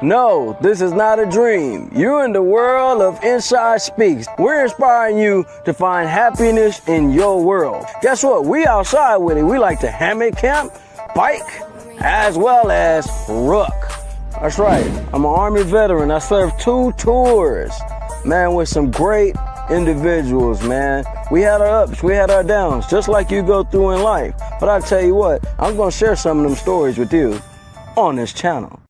No, this is not a dream. You're in the world of Inside Speaks. We're inspiring you to find happiness in your world. Guess what? We outside with it. We like to hammock camp, bike, as well as ruck. That's right. I'm an Army veteran. I served 2 tours, man, with some great individuals, man. We had our ups, we had our downs, just like you go through in life. But I tell you what, I'm going to share some of them stories with you on this channel.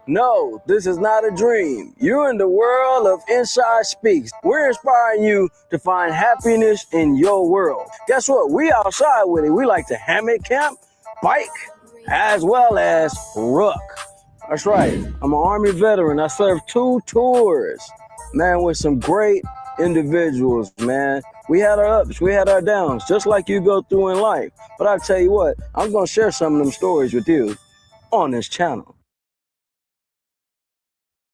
No, this is not a dream. You're in the world of Inside Speaks. We're inspiring you to find happiness in your world. Guess what? We outside with it. We like to hammock camp, bike, as well as ruck. That's right. I'm an Army veteran. I served 2 tours, man, with some great individuals, man. We had our ups, we had our downs, just like you go through in life. But I tell you what, I'm going to share some of them stories with you on this channel.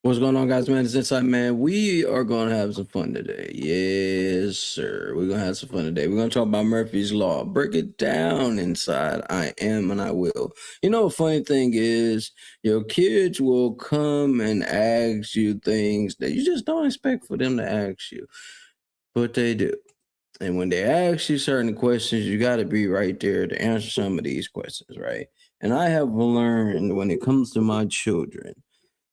What's going on, guys, man? It's Inside, man. We are going to have some fun today. Yes, sir. We're going to have some fun today. We're going to talk about Murphy's Law. Break it down inside. I am and I will. You know, the funny thing is, your kids will come and ask you things that you just don't expect for them to ask you. But they do. And when they ask you certain questions, you got to be right there to answer some of these questions, right? And I have learned when it comes to my children,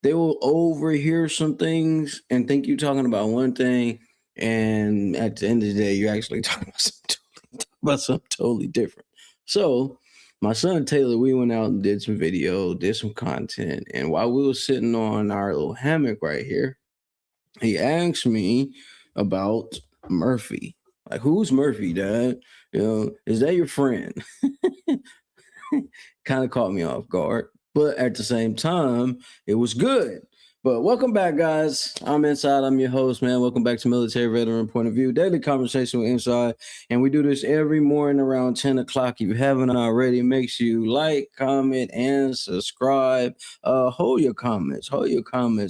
they will overhear some things and think you're talking about one thing, and at the end of the day, you're actually talking about something totally different. So my son Taylor, we went out and did some video, did some content, and while we were sitting on our little hammock right here, he asked me about Murphy. Like, who's Murphy, Dad? You know, is that your friend? Kind of caught me off guard. But at the same time, it was good. But welcome back, guys. I'm Inside. I'm your host, man. Welcome back to Military Veteran Point of View, daily conversation with Inside. And we do this every morning around 10 o'clock. If you haven't already, make sure you like, comment, and subscribe. Hold your comments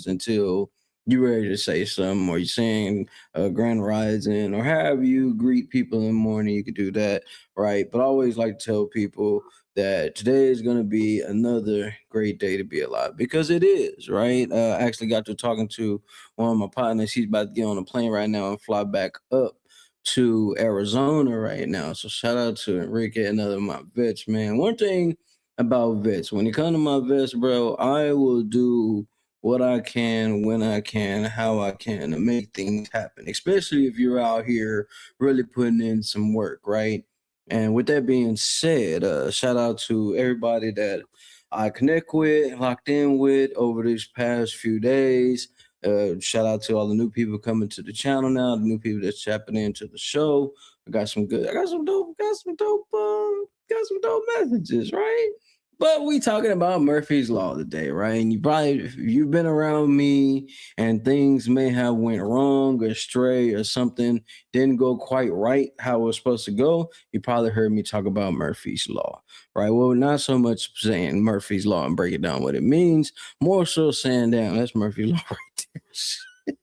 until you're ready to say something, or you're saying Grand Rising, or however you greet people in the morning. You could do that, right? But I always like to tell people that today is going to be another great day to be alive, because it is, right? I actually got to talking to one of my partners. He's about to get on a plane right now and fly back up to Arizona right now. So shout out to Enrique, another of my vets, man. One thing about vets, when it comes to my vets, bro, I will do what I can, when I can, how I can to make things happen, especially if you're out here really putting in some work, right? And with that being said, shout out to everybody that I connect with, locked in with over these past few days. Shout out to all the new people coming to the channel now, the new people that's tapping into the show. I got some dope messages, right? But we talking about Murphy's Law today, right? And if you've been around me and things may have went wrong or astray, or something didn't go quite right how it was supposed to go, you probably heard me talk about Murphy's Law, right? Well, not so much saying Murphy's Law and break it down what it means, more so saying, damn, that's Murphy's Law right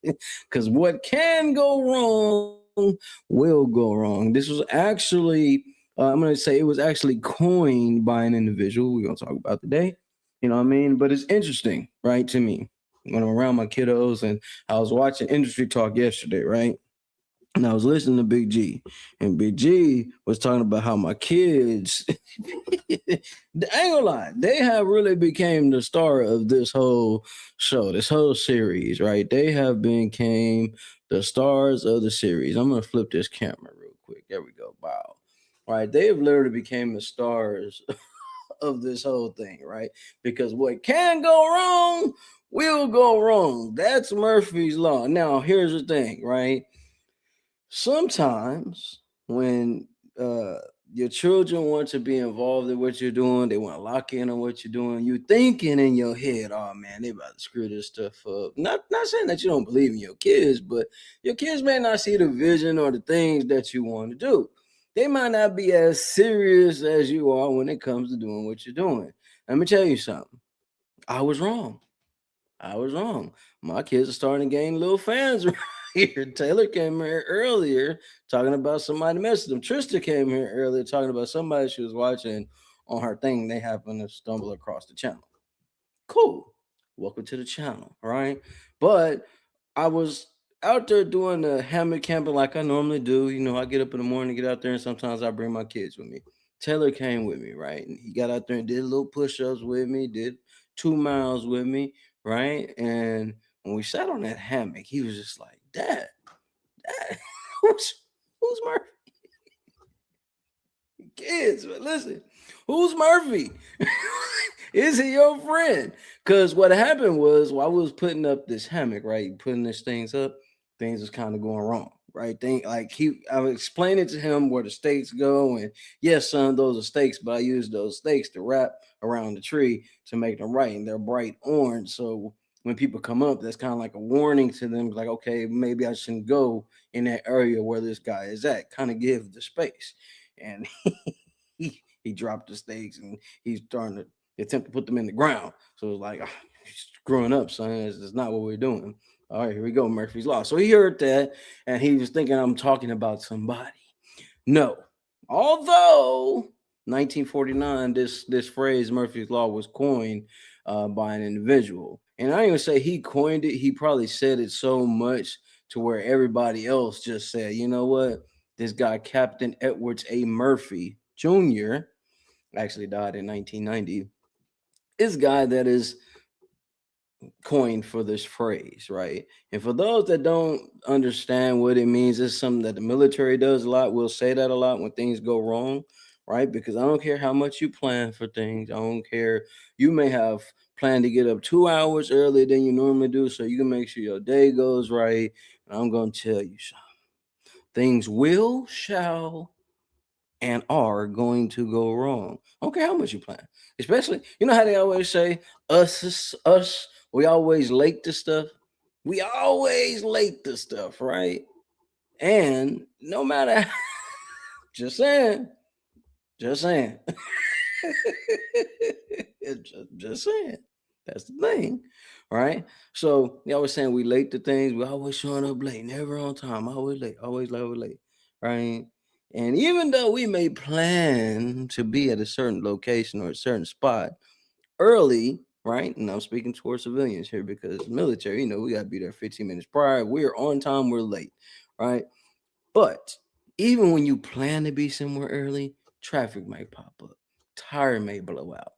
there. Because what can go wrong will go wrong. This was actually I'm going to say it was actually coined by an individual we're going to talk about today. You know what I mean? But it's interesting, right, to me when I'm around my kiddos. And I was watching Industry Talk yesterday, right? And I was listening to Big G. And Big G was talking about how my kids, I ain't gonna lie, they have really became the star of this whole show, this whole series, right? They have became the stars of the series. I'm going to flip this camera real quick. There we go. Wow. Right, they have literally became the stars of this whole thing, right? Because what can go wrong will go wrong. That's Murphy's Law. Now, here's the thing, right? Sometimes when Your children want to be involved in what you're doing. They want to lock in on what you're doing. You thinking in your head, oh man, they about to screw this stuff up. Not saying that you don't believe in your kids, but your kids may not see the vision or the things that you want to do. They might not be as serious as you are when it comes to doing what you're doing. Let me tell you something. I was wrong. I was wrong. My kids are starting to gain little fans right here. Taylor came here earlier talking about somebody messaged them. Trista came here earlier talking about somebody she was watching on her thing. They happened to stumble across the channel. Cool. Welcome to the channel. All right. But I was out there doing the hammock camping like I normally do. You know, I get up in the morning, get out there, and sometimes I bring my kids with me. Taylor came with me, right? And he got out there and did little push-ups with me, did 2 miles with me, right? And when we sat on that hammock, he was just like, Dad, who's who's Murphy? Kids, but listen, who's Murphy? Is he your friend? Because what happened was while we was putting up this hammock, right? Putting these things up, things was kind of going wrong, right? I was explaining to him where the stakes go, and yes, son, those are stakes, but I use those stakes to wrap around the tree to make them right, and they're bright orange. So when people come up, that's kind of like a warning to them, like, okay, maybe I shouldn't go in that area where this guy is at. Kind of give the space. And he dropped the stakes and he's starting to attempt to put them in the ground. So it's like, screwing up, son. It's not what we're doing. All right, here we go. Murphy's Law. So he heard that and he was thinking I'm talking about somebody. No. Although 1949, this phrase Murphy's Law was coined by an individual. And I don't even say he coined it. He probably said it so much to where everybody else just said, you know what? This guy, Captain Edwards A. Murphy Jr., actually died in 1990. This guy that is coined for this phrase, right? And for those that don't understand what it means, it's something that the military does a lot. We'll say that a lot when things go wrong, right? Because I don't care how much you plan for things. I don't care. You may have planned to get up 2 hours earlier than you normally do, so you can make sure your day goes right. And I'm going to tell you something. Things will, shall, and are going to go wrong. I don't care how much you plan. Especially, you know how they always say, us, we always late to stuff. We always late to stuff, right? And no matter, just saying, just saying, just saying. That's the thing, right? So they always saying we late to things. We always showing up late, never on time, always late, right? And even though we may plan to be at a certain location or a certain spot early, right? And I'm speaking towards civilians here because military, we got to be there 15 minutes prior. We're on time, we're late, right? But even when you plan to be somewhere early, traffic might pop up, tire may blow out.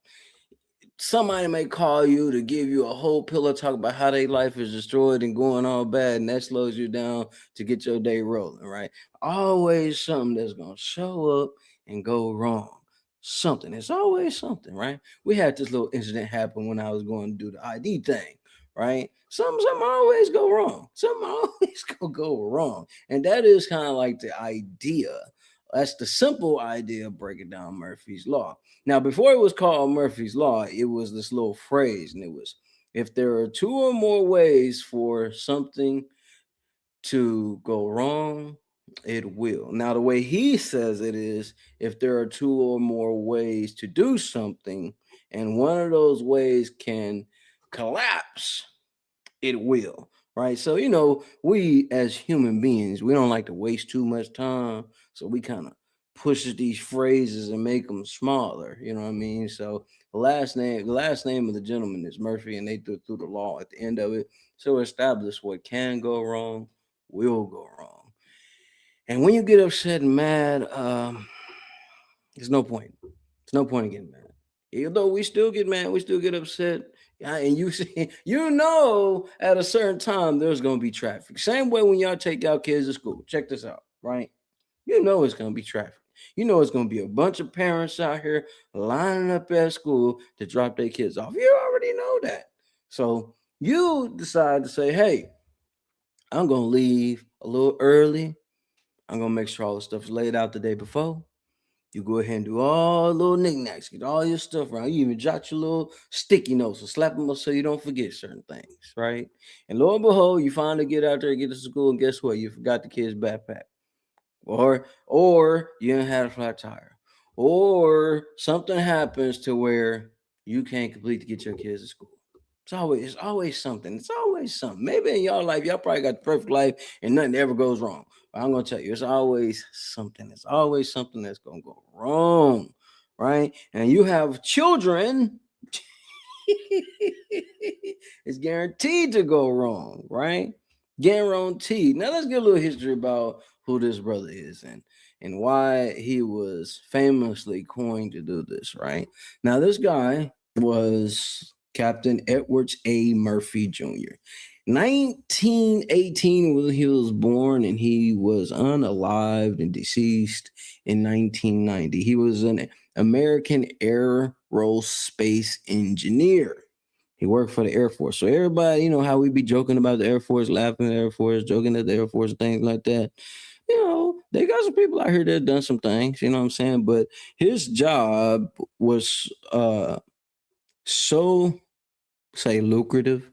Somebody may call you to give you a whole pillow talk about how their life is destroyed and going all bad, and that slows you down to get your day rolling, right? Always something that's gonna show up and go wrong. Something. It's always something, right? We had this little incident happen when I was going to do the ID thing, right? Something always go wrong. Something always go wrong. And that is kind of like the idea. That's the simple idea of breaking down Murphy's Law. Now, before it was called Murphy's Law, it was this little phrase, and it was if there are two or more ways for something to go wrong, it will. Now, the way he says it is if there are two or more ways to do something, and one of those ways can collapse, it will. Right. So, we as human beings, we don't like to waste too much time. So we kind of pushes these phrases and make them smaller. You know what I mean? So the last name of the gentleman is Murphy, and they threw the law at the end of it. So establish what can go wrong, will go wrong. And when you get upset and mad, there's no point. There's no point in getting mad. Even though we still get mad, we still get upset. Yeah, and you see, at a certain time there's gonna be traffic. Same way when y'all take y'all kids to school. Check this out, right? You know it's gonna be traffic. You know it's gonna be a bunch of parents out here lining up at school to drop their kids off. You already know that. So you decide to say, hey, I'm gonna leave a little early. I'm gonna make sure all the stuff is laid out the day before. You go ahead and do all the little knickknacks, get all your stuff around. You even jot your little sticky notes or slap them up so you don't forget certain things, right? And lo and behold, you finally get out there, get to school, and guess what? You forgot the kid's backpack, or you didn't have a flat tire, or something happens to where you can't complete to get your kids to school. It's always something. It's always something. Maybe in y'all life, y'all probably got the perfect life and nothing ever goes wrong. But I'm gonna tell you, it's always something. It's always something that's gonna go wrong, right? And you have children, it's guaranteed to go wrong, right? Guaranteed. Now let's get a little history about who this brother is and why he was famously coined to do this, right? Now this guy was Captain Edwards A. Murphy Jr. 1918 when he was born, and he was unalived and deceased in 1990. He was an American aerospace engineer. He worked for the Air Force. So everybody, you know how we be joking about the Air Force, laughing at the Air Force, joking at the Air Force, things like that. You know, they got some people out here that done some things, you know what I'm saying? But his job was so say lucrative,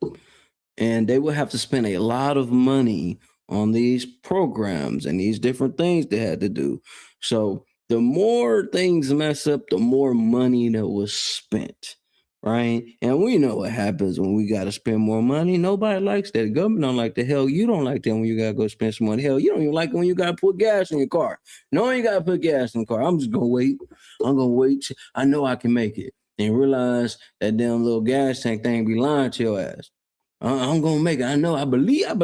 and they would have to spend a lot of money on these programs and these different things they had to do. So the more things mess up, the more money that was spent, right? And we know what happens when we got to spend more money. Nobody likes that. The government don't like the hell. You don't like that when you got to go spend some money. Hell, you don't even like it when you got to put gas in your car. No, you got to put gas in the car. I'm just going to wait. I'm going to wait. I know I can make it. And realize that damn little gas tank thing be lying to your ass. I'm gonna make it. I know. I believe. I'm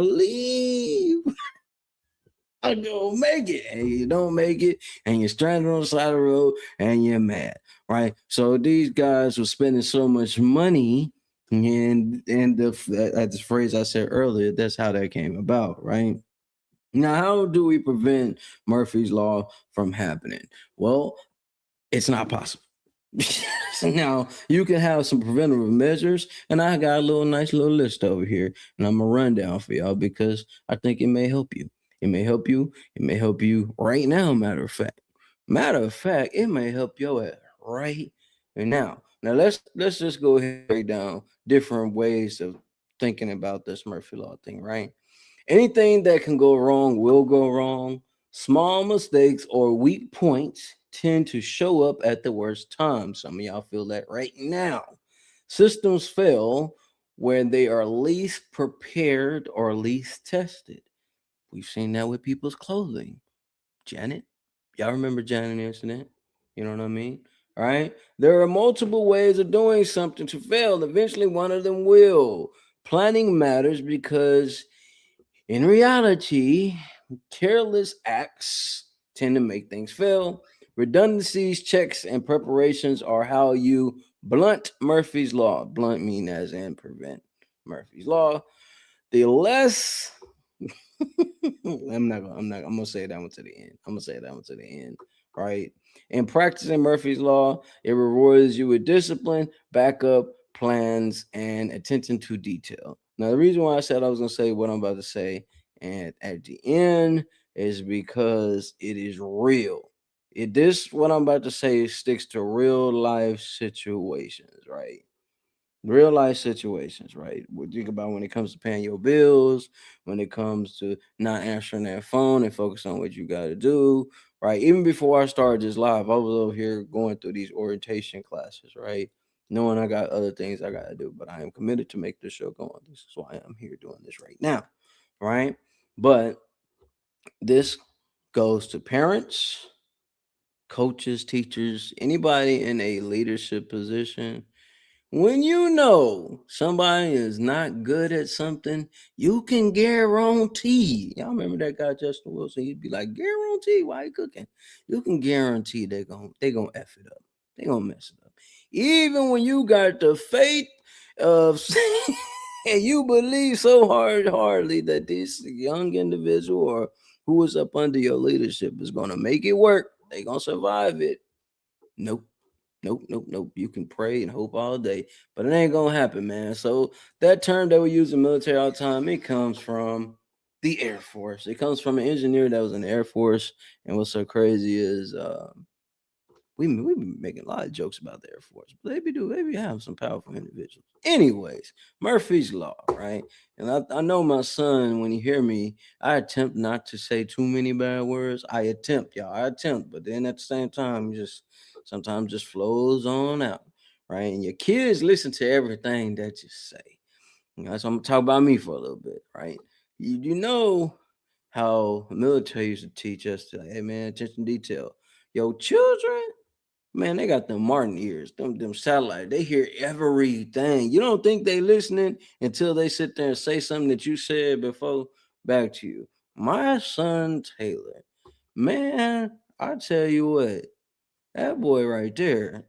gonna make it. And you don't make it, and you're stranded on the side of the road, and you're mad, right? So these guys were spending so much money, and the phrase I said earlier, that's how that came about, right? Now, how do we prevent Murphy's Law from happening? Well, it's not possible. Now you can have some preventative measures, and I got a nice little list over here, and I'm gonna run down for y'all because I think it may help you. It may help you. It may help you right now. Matter of fact, it may help your ass right now. Now let's just go ahead and break down different ways of thinking about this Murphy Law thing, right? Anything that can go wrong will go wrong. Small mistakes or weak points tend to show up at the worst time. Some of y'all feel that right now. Systems fail when they are least prepared or least tested. We've seen that with people's clothing. Janet, y'all remember Janet incident? You know what I mean? All right. There are multiple ways of doing something to fail. Eventually, one of them will. Planning matters because in reality, careless acts tend to make things fail. Redundancies, checks, and preparations are how you blunt Murphy's Law. Blunt mean as in prevent Murphy's Law. The less I'm gonna say that one to the end. I'm gonna say that one to the end, right? In practicing Murphy's Law, it rewards you with discipline, backup plans, and attention to detail. Now, the reason why I said I was gonna say what I'm about to say and at the end is because it is real. This what I'm about to say sticks to real life situations, right? Real life situations, right? We think about when it comes to paying your bills, when it comes to not answering that phone and focus on what you got to do, right? Even before I started this live, I was over here going through these orientation classes, right? Knowing I got other things I got to do, but I am committed to make this show go on. This is why I'm here doing this right now, right? But this goes to parents, coaches, teachers, anybody in a leadership position. When you know somebody is not good at something, you can guarantee. Y'all remember that guy Justin Wilson? He'd be like, "Guarantee, why you cooking?" You can guarantee they gonna f it up. They gonna mess it up. Even when you got the faith of and you believe so hardly that this young individual or who is up under your leadership is gonna make it work, they gonna survive it. Nope. Nope, nope, nope. You can pray and hope all day, but it ain't gonna happen, man. So that term that we use in military all the time, it comes from the Air Force. It comes from an engineer that was in the Air Force. And what's so crazy is we be making a lot of jokes about the Air Force, but they be having some powerful individuals. Anyways, Murphy's Law, right? And I know my son, when he hear me, I attempt not to say too many bad words. I attempt, but then at the same time, just sometimes just flows on out, right? And your kids listen to everything that you say. So I'm gonna talk about me for a little bit, right? You know how military used to teach us to, hey man, attention to detail. Yo, children, man, they got them Martin ears, them satellite. They hear everything. You don't think they listening until they sit there and say something that you said before back to you. My son Taylor, man, I tell you what, that boy right there,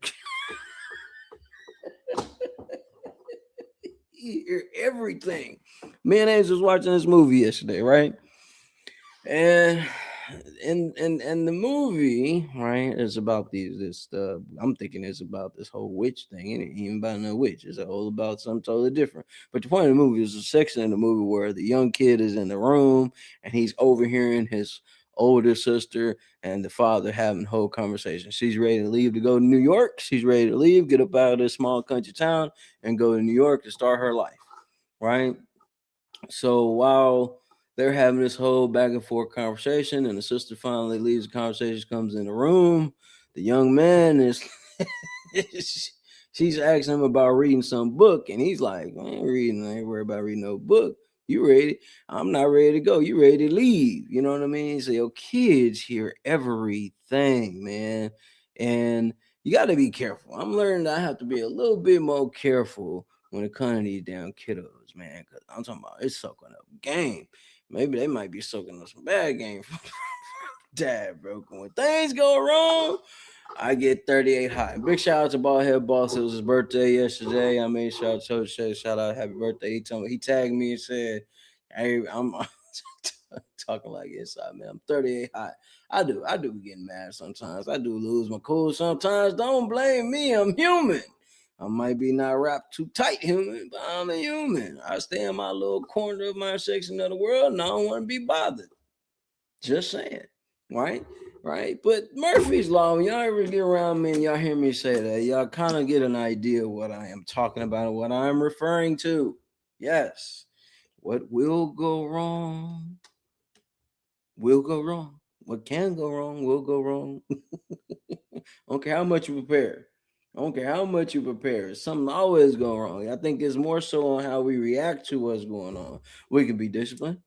he hear everything. Man, I was just watching this movie yesterday, right? And and the movie, right, is about I'm thinking it's about this whole witch thing. It ain't even about no witch. It's all about something totally different. But the point of the movie is a section in the movie where the young kid is in the room and he's overhearing his older sister and the father having a whole conversation. She's ready to leave to go to New York. She's ready to leave, get up out of this small country town and go to New York to start her life. Right. So while they're having this whole back and forth conversation, and the sister finally leaves the conversation, comes in the room, the young man is she's asking him about reading some book, and he's like, I ain't worried about reading no book. You ready? I'm not ready to go. You ready to leave? You know what I mean? So your kids hear everything, man. And you got to be careful. I'm learning that I have to be a little bit more careful when it comes to these damn kiddos, man. Because I'm talking about it's soaking up game. Maybe they might be soaking up some bad game from dad, bro. When things go wrong, I get 38 hot. Big shout out to Ballhead Boss. It was his birthday yesterday. I mean, shout out, happy birthday. He told me, he tagged me and said, "Hey, I'm talking like inside, man. I'm 38 hot. I do be getting mad sometimes. I do lose my cool sometimes. Don't blame me. I'm human. I might be not wrapped too tight human, but I'm a human. I stay in my little corner of my section of the world and I don't want to be bothered. Just saying. Right? Right? But Murphy's Law, when y'all ever get around me and y'all hear me say that, y'all kind of get an idea of what I am talking about and what I am referring to. Yes. What will go wrong will go wrong. What can go wrong will go wrong. I don't care how much you prepare. I don't care how much you prepare. Something always go wrong. I think it's more so on how we react to what's going on. We can be disciplined.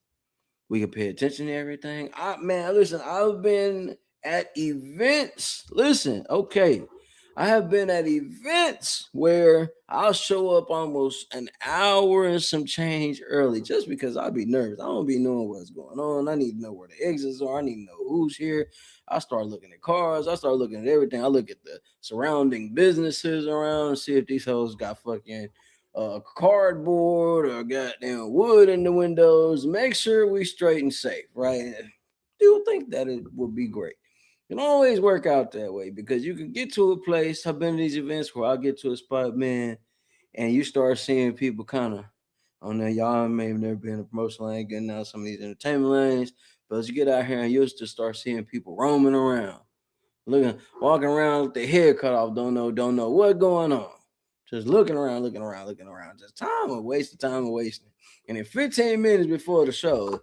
We can pay attention to everything. Man, listen, I've been at events. Listen, okay. I have been at events where I'll show up almost an hour and some change early just because I'll be nervous. I don't be knowing what's going on. I need to know where the exits are. I need to know who's here. I start looking at cars. I start looking at everything. I look at the surrounding businesses around and see if these hoes got fucking cardboard or goddamn wood in the windows. Make sure we straight and safe, right? Do you think that it would be great? It don't always work out that way because you can get to a place. I've been to these events where I get to a spot, man, and you start seeing people kind of on there. Y'all may have never been in a promotion lane, getting out some of these entertainment lanes, but as you get out here and you used to start seeing people roaming around, walking around with their hair cut off, don't know what going on. Just looking around, looking around, looking around. Just time of wasting. And in 15 minutes before the show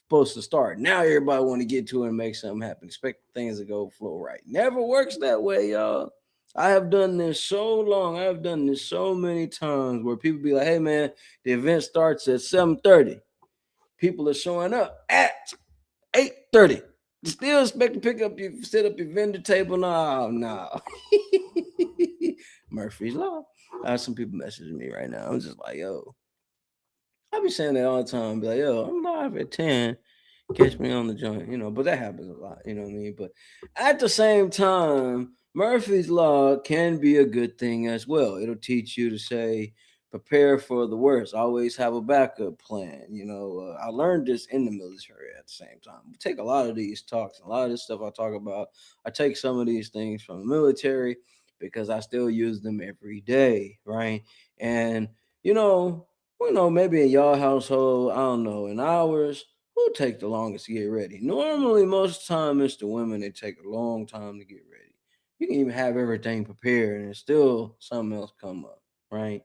supposed to start, now everybody want to get to it and make something happen. Expect things to go flow right. Never works that way, y'all. I have done this so long. I have done this so many times where people be like, "Hey, man, the event starts at 7:30. People are showing up at 8:30. Still expect to set up your vendor table. No. Murphy's Law. I have some people messaging me right now. I'm just like, yo, I be saying that all the time. Be like, yo, I'm live at 10. Catch me on the joint, but that happens a lot, you know what I mean? But at the same time, Murphy's Law can be a good thing as well. It'll teach you to say, prepare for the worst, always have a backup plan. I learned this in the military at the same time. We take a lot of these talks, a lot of this stuff I talk about. I take some of these things from the military because I still use them every day, right? And, you know, maybe in y'all household, I don't know, in ours, who take the longest to get ready? Normally, most of the time, it's the women that take a long time to get ready. You can even have everything prepared and still something else come up, right?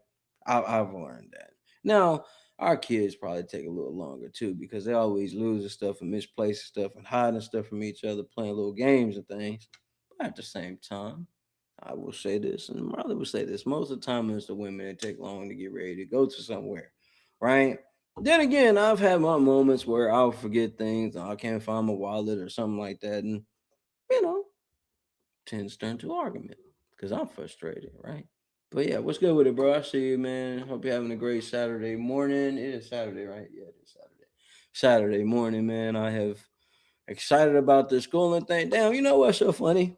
I've learned that. Now, our kids probably take a little longer too because they always losing stuff and misplacing stuff and hiding stuff from each other, playing little games and things. But at the same time, I will say this, and Marley will say this: most of the time, it's the women that take long to get ready to go to somewhere, right? Then again, I've had my moments where I'll forget things, or I can't find my wallet or something like that, and you know, tends to turn to argument because I'm frustrated, right? But yeah, what's good with it, bro? I see you, man. Hope you're having a great Saturday morning. It is Saturday, right? Yeah, it is Saturday. Saturday morning, man. I have excited about this schooling thing. Damn, you know what's so funny?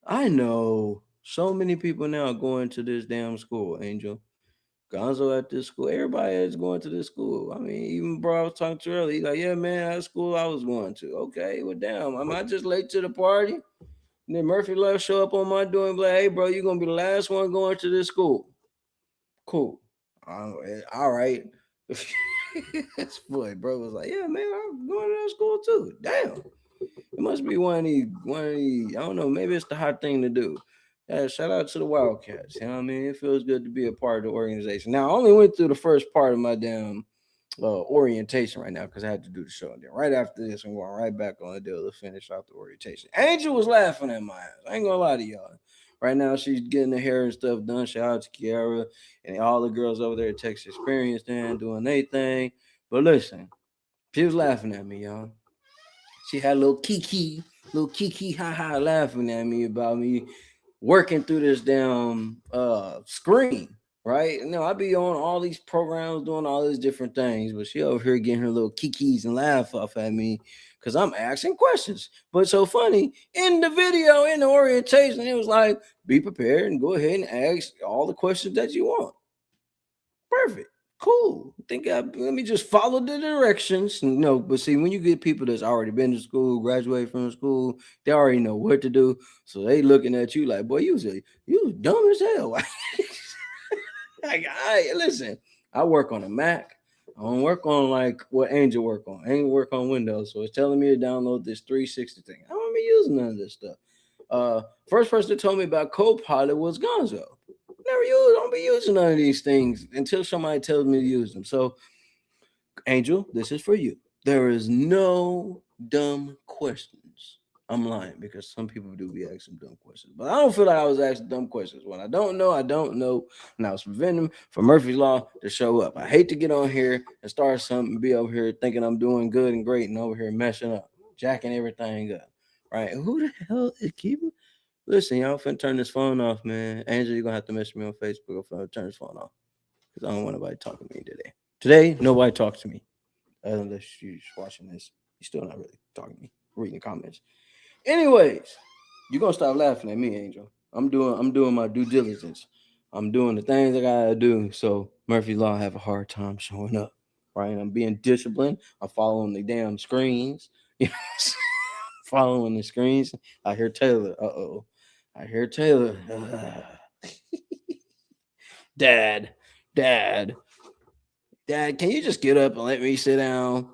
I know so many people now going to this damn school, Angel. Gonzo at this school. Everybody is going to this school. I mean, even bro, I was talking to earlier. He's like, yeah, man, that school I was going to. Okay, well, damn. Am I just late to the party? And then Murphy left show up on my door and be like, hey, bro, you're going to be the last one going to this school. Cool. All right. That's funny. Bro was like, yeah, man, I'm going to that school too. Damn. It must be one of the, I don't know, maybe it's the hot thing to do. Yeah, shout out to the Wildcats. You know what I mean? It feels good to be a part of the organization. Now, I only went through the first part of my damn orientation right now because I had to do the show. And then right after this, I'm going right back on the deal to finish out the orientation. Angel was laughing at my ass. I ain't gonna lie to y'all. Right now, she's getting her hair and stuff done. Shout out to Kiara and all the girls over there at Texas Experience then doing their thing. But listen, she was laughing at me, y'all. She had a little kiki, ha ha, laughing at me about me working through this damn screen, right? You know, I be on all these programs doing all these different things, but she over here getting her little kikis and laugh off at me because I'm asking questions. But so funny in the video, in the orientation, it was like, be prepared and go ahead and ask all the questions that you want. Perfect. Cool. Let me just follow the directions. No, but see, when you get people that's already been to school, graduated from school, they already know what to do. So they looking at you like, boy, you dumb as hell. Like, listen, I work on a Mac. I don't work on like what Angel work on. Angel work on Windows. So it's telling me to download this 360 thing. I don't be using none of this stuff. First person that told me about Copilot was Gonzo. Don't be using none of these things until somebody tells me to use them. So, Angel, this is for you. There is no dumb questions. I'm lying because some people do be asking dumb questions, but I don't feel like I was asking dumb questions. When I don't know, I don't know, and I was preventing for Murphy's Law to show up. I hate to get on here and start something, and be over here thinking I'm doing good and great, and over here messing up, jacking everything up. Right? Who the hell is keeping? Listen, y'all finna turn this phone off, man. Angel, you're gonna have to message me on Facebook. I'm finna turn this phone off because I don't want nobody talking to me today. Today, nobody talks to me unless you're just watching this. You're still not really talking to me, reading the comments. Anyways, you're gonna stop laughing at me, Angel. I'm doing my due diligence. I'm doing the things I gotta do. So Murphy Law have a hard time showing up. Right? I'm being disciplined. I'm following the damn screens. You know, following the screens. I hear Taylor. Uh-oh. I hear Taylor. Dad, Dad, Dad, can you just get up and let me sit down?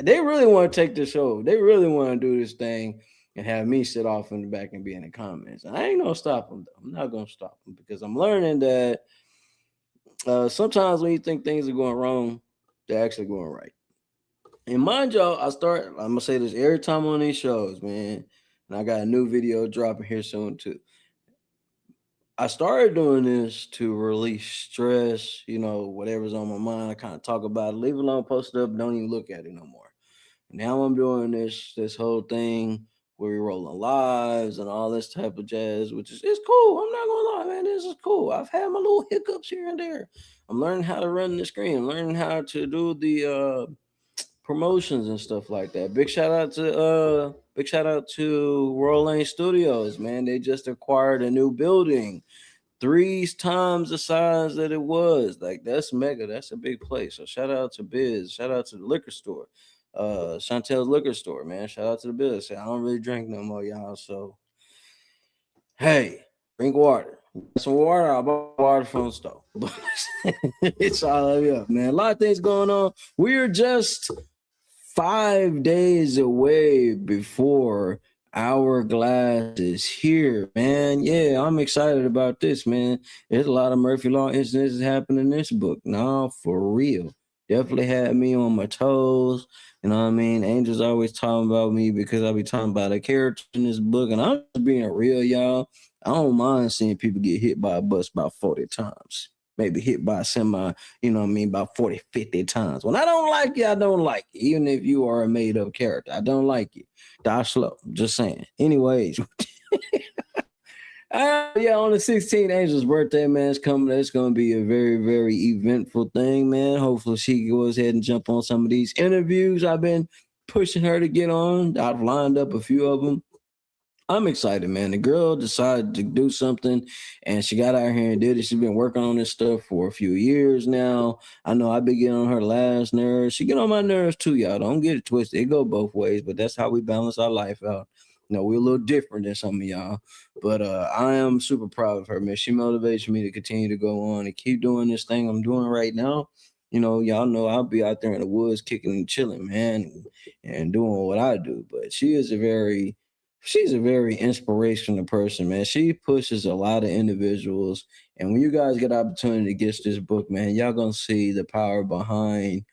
They really want to take this show. They really want to do this thing and have me sit off in the back and be in the comments. I ain't gonna stop them though. I'm not gonna stop them because I'm learning that sometimes when you think things are going wrong, they're actually going right. And mind y'all, I'm gonna say this every time on these shows, man. And I got a new video dropping here soon too. I started doing this to release stress, whatever's on my mind. I kind of talk about it, leave it alone, post it up, don't even look at it no more. Now I'm doing this whole thing where we're rolling lives and all this type of jazz, which is it's cool. I'm not gonna lie, man. This is cool. I've had my little hiccups here and there. I'm learning how to run the screen, I'm learning how to do the promotions and stuff like that. Big shout out to Roll Lane Studios, man. They just acquired a new building, three times the size that it was. Like that's mega. That's a big place. So shout out to Biz. Shout out to the liquor store. Chantel's liquor store, man. Shout out to the Biz. I don't really drink no more, y'all. So hey, drink water. Some water. I bought water from the store. But it's all up, man. A lot of things going on. We're just 5 days away before Hourglass is here, man. Yeah, I'm excited about this, man. There's a lot of Murphy Law instances happening in this book. No, for real. Definitely had me on my toes. You know what I mean? Angel's always talking about me because I be talking about a character in this book, and I'm just being real, y'all. I don't mind seeing people get hit by a bus about 40 times. Maybe hit by a semi, you know what I mean, about 40, 50 times. When I don't like you, I don't like you. Even if you are a made up character, I don't like you. Die slow. Just saying. Anyways, yeah, on the 16th, Angel's birthday, man, it's coming. It's going to be a very, very eventful thing, man. Hopefully, she goes ahead and jump on some of these interviews I've been pushing her to get on. I've lined up a few of them. I'm excited, man. The girl decided to do something and she got out here and did it. She's been working on this stuff for a few years now. I know I've been getting on her last nerves. She get on my nerves too, y'all. Don't get it twisted. It go both ways, but that's how we balance our life out. You know, we're a little different than some of y'all. But I am super proud of her, man. She motivates me to continue to go on and keep doing this thing I'm doing right now. You know, y'all know I'll be out there in the woods kicking and chilling, man, and doing what I do. But she's a very inspirational person, man. She pushes a lot of individuals. And when you guys get opportunity to get this book, man, y'all gonna see the power behind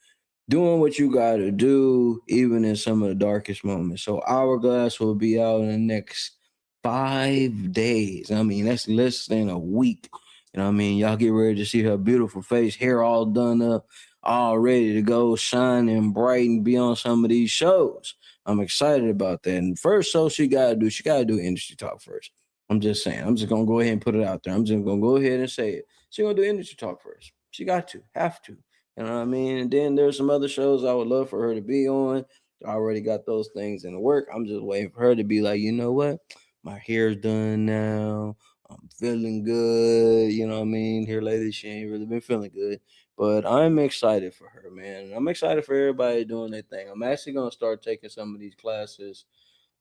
doing what you gotta do, even in some of the darkest moments. So Hourglass will be out in the next 5 days. I mean, that's less than a week. You know what I mean? Y'all get ready to see her beautiful face, hair all done up, all ready to go, shining bright and be on some of these shows. I'm excited about that. And first show she gotta do industry talk first. I'm just saying. I'm just gonna go ahead and put it out there. I'm just gonna go ahead and say it. She gonna do industry talk first. She got to, have to. You know what I mean? And then there's some other shows I would love for her to be on. I already got those things in the work. I'm just waiting for her to be like, you know what? My hair's done now. I'm feeling good. You know what I mean? Here lately, she ain't really been feeling good. But I'm excited for her, man. I'm excited for everybody doing their thing. I'm actually gonna start taking some of these classes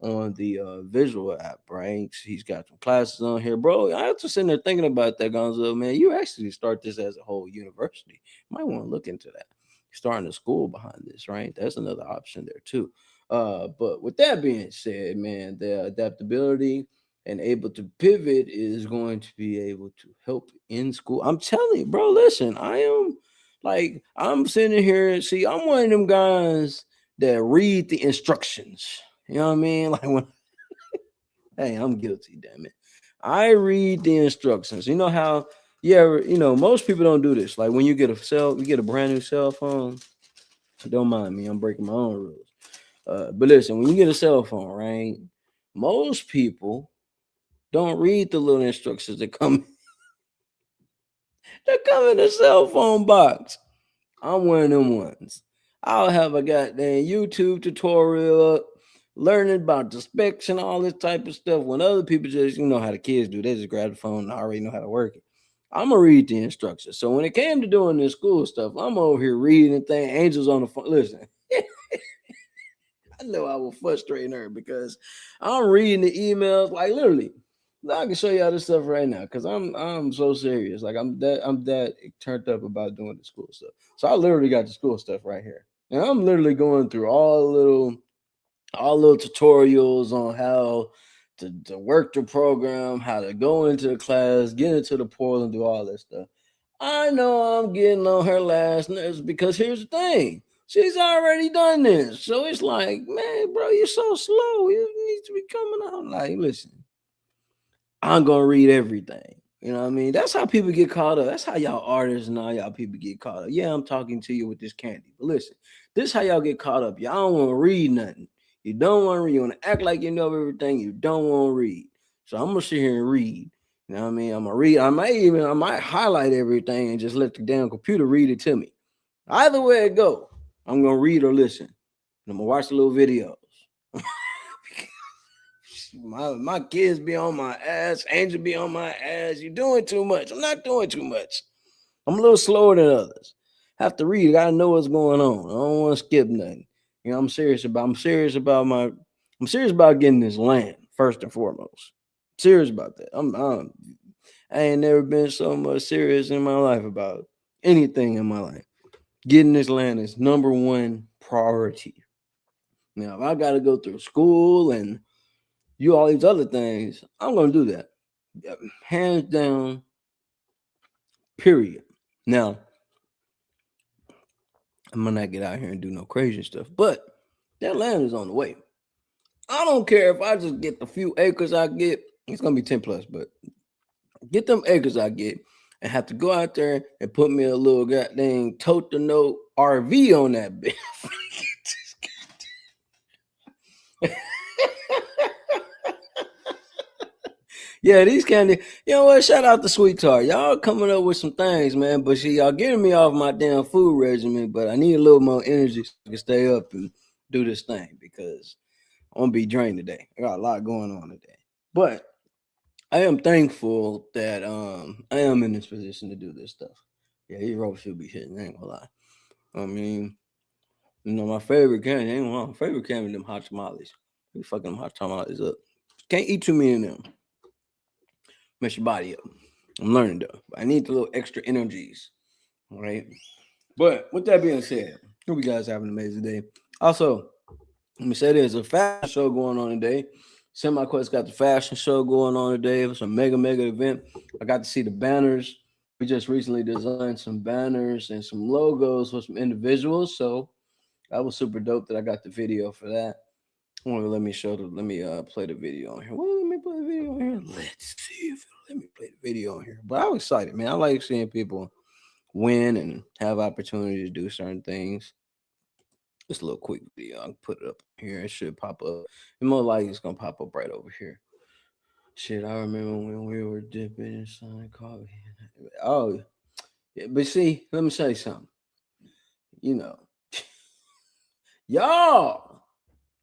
on the visual app, right? He's got some classes on here, bro. I was just sitting there thinking about that, Gonzo. Man, you actually start this as a whole university. You might want to look into that. Starting a school behind this, right? That's another option there too. But with that being said, man, the adaptability and able to pivot is going to be able to help in school. I'm telling you, bro. Listen, I'm sitting here. See, I'm one of them guys that read the instructions. You know what I mean? Like when hey, I'm guilty, damn it. I read the instructions. You know how yeah, most people don't do this. Like when you get a brand new cell phone, don't mind me, I'm breaking my own rules. But listen, when you get a cell phone, right? Most people don't read the little instructions that come in the cell phone box. I'm one of them ones. I'll have a goddamn YouTube tutorial up, learning about the specs and all this type of stuff. When other people just, how the kids do, they just grab the phone and I already know how to work it. I'm gonna read the instructions. So when it came to doing this school stuff, I'm over here reading the thing. Angels on the phone. Listen, I know I was frustrating her because I'm reading the emails like literally. I can show y'all this stuff right now because I'm so serious. Like I'm that turned up about doing the school stuff. So I literally got the school stuff right here, and I'm literally going through all little tutorials on how to work the program, how to go into the class, get into the portal, and do all that stuff. I know I'm getting on her last nerves because here's the thing. She's already done this. So it's like, man, bro, you're so slow. You need to be coming out. Like, listen, I'm gonna read everything. You know what I mean? That's how people get caught up. That's how y'all artists and all y'all people get caught up. Yeah, I'm talking to you with this candy. But listen, this is how y'all get caught up. Y'all don't want to read nothing. You don't want to read. You want to act like you know everything. You don't want to read. So I'm gonna sit here and read. You know what I mean? I'm gonna read. I might highlight everything and just let the damn computer read it to me. Either way it go, I'm gonna read or listen. And I'm gonna watch the little videos. My kids be on my ass. Angel be on my ass. You're doing too much. I'm not doing too much. I'm a little slower than others. Have to read. Gotta know what's going on. I don't want to skip nothing. I'm serious about getting this land first and foremost. Serious about that. I ain't never been so much serious in my life about anything in my life. Getting this land is number one priority. Now, if I got to go through school and you all these other things, I'm gonna do that. Yeah, hands down, period. Now, I'm gonna not get out here and do no crazy stuff, but that land is on the way. I don't care if I just get the few acres I get. It's gonna be 10 plus, but get them acres I get and have to go out there and put me a little goddamn tote the note RV on that bitch. Yeah, these candy. You know what? Shout out to Sweet Tart. Y'all coming up with some things, man. But see, y'all getting me off my damn food regimen. But I need a little more energy so I can stay up and do this thing because I'm gonna be drained today. I got a lot going on today. But I am thankful that I am in this position to do this stuff. Yeah, these ropes should be hitting. I ain't gonna lie. I mean, my favorite candy. Ain't gonna lie. My favorite candy, them hot tamales. We fucking them hot tamales up. Can't eat too many of them. Mess your body up. I'm learning though. I need the little extra energies. All right. But with that being said, hope you guys have an amazing day. Also, let me say there's a fashion show going on today. SemiQuest got the fashion show going on today. It was a mega event. I got to see the banners. We just recently designed some banners and some logos for some individuals. So that was super dope that I got the video for that. Well, let me play the video on here. Well, let me play the video on here. Let's see if it'll let me play the video on here. But I'm excited, man. I like seeing people win and have opportunity to do certain things. Just a little quick video. I'll put it up here. It should pop up. And more likely it's gonna pop up right over here. Shit, I remember when we were dipping inside coffee. Oh, yeah, but see, let me say something. You know, y'all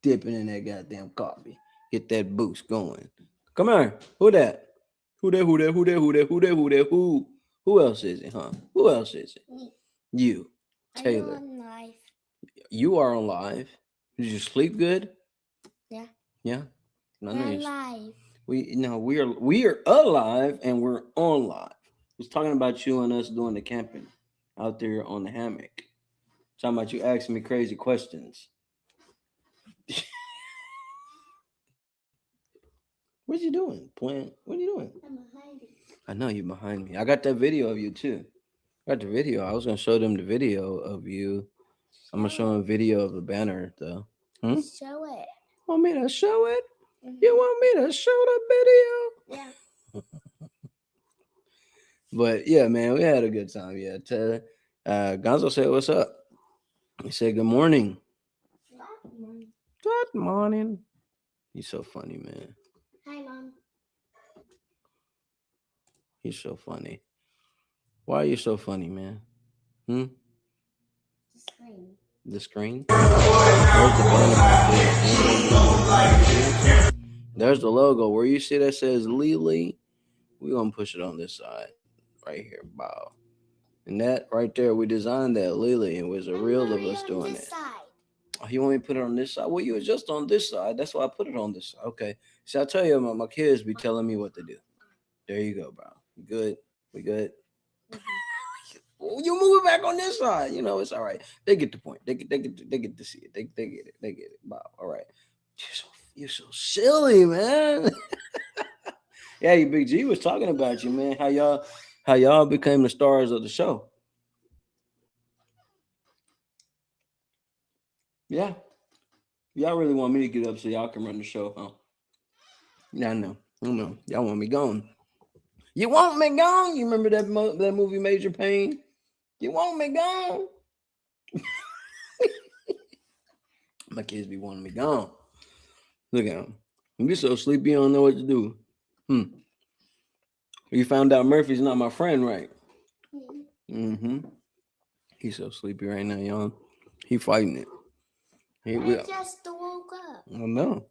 dipping in that goddamn coffee. Get that boost going. Come here. Who that? Who that? Who that? Who that? Who that? Who that? Who that? Who else is it, huh? Who else is it? Me. You. Taylor. I'm on live. You are on live. Did you sleep good? Yeah. Yeah. No, We're live. We are alive and we're on live. It's talking about you and us doing the camping out there on the hammock. Talking about you asking me crazy questions. What you doing? Playing? What are you doing? I'm behind you. I know you're behind me. I got that video of you too. I got the video. I was gonna show them the video of you. I'm gonna show them a video of the banner though. Show it. Want me to show it? Mm-hmm. You want me to show the video? Yeah. But yeah, man, we had a good time. Yeah. Gonzo said, "What's up?" He said, "Good morning." Good morning. Good morning. He's so funny, man. Hi, Mom. He's so funny. Why are you so funny, man? The screen. The screen? There's the banner. There's the logo. Where you see that says Lily, we're going to push it on this side. Right here. Wow. And that right there, we designed that Lily. It was a reel of us doing it. Oh, you want me to put it on this side? Well, you were just on this side. That's why I put it on this side. Okay. So I tell you, my kids be telling me what to do. There you go, bro. You good? We good? You move it back on this side. You know, it's all right. They get the point. They get to see it. They get it. They get it. Wow. All right. You're so silly, man. Yeah, Big G was talking about you, man. How y'all became the stars of the show. Yeah. Y'all really want me to get up so y'all can run the show, huh? Yeah, I know. Y'all want me gone. You want me gone? You remember that movie Major Pain? You want me gone? My kids be wanting me gone. Look at them. You so sleepy, you don't know what to do. You found out Murphy's not my friend, right? Mm-hmm. He's so sleepy right now, y'all. He fighting it. I just woke up. I know.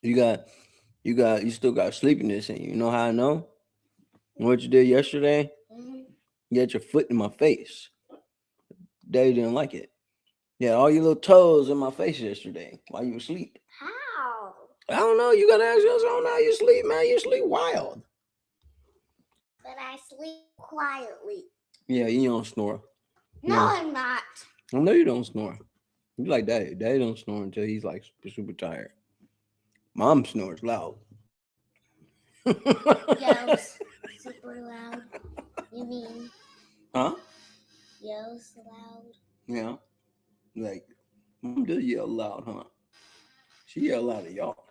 You still got sleepiness in you. You know how I know? What you did yesterday? Mm-hmm. You had your foot in my face. Daddy didn't like it. Yeah, all your little toes in my face yesterday while you were asleep. How? I don't know. You gotta ask yourself how you sleep, man. You sleep wild. But I sleep quietly. Yeah, you don't snore. No, I'm not. I know you don't snore. You like Daddy. Daddy don't snore until he's like super tired. Mom snores loud. Yells super loud. You mean Huh? yells loud? Yeah. Like, Mom does yell loud, huh? She yell loud at y'all.